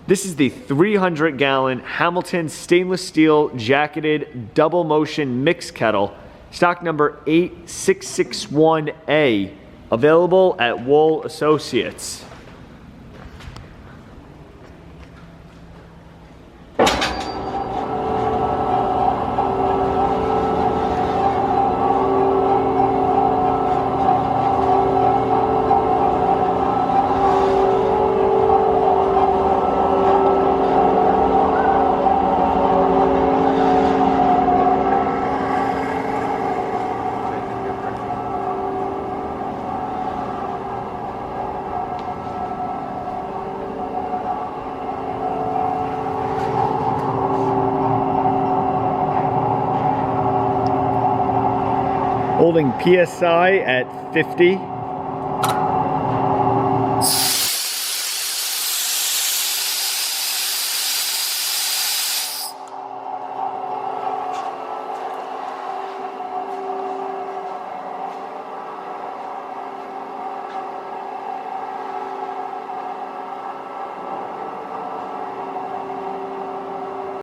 This is the 300-gallon Hamilton stainless steel jacketed double motion mix kettle, stock number 8661A, available at Wool Associates. Holding PSI at 50.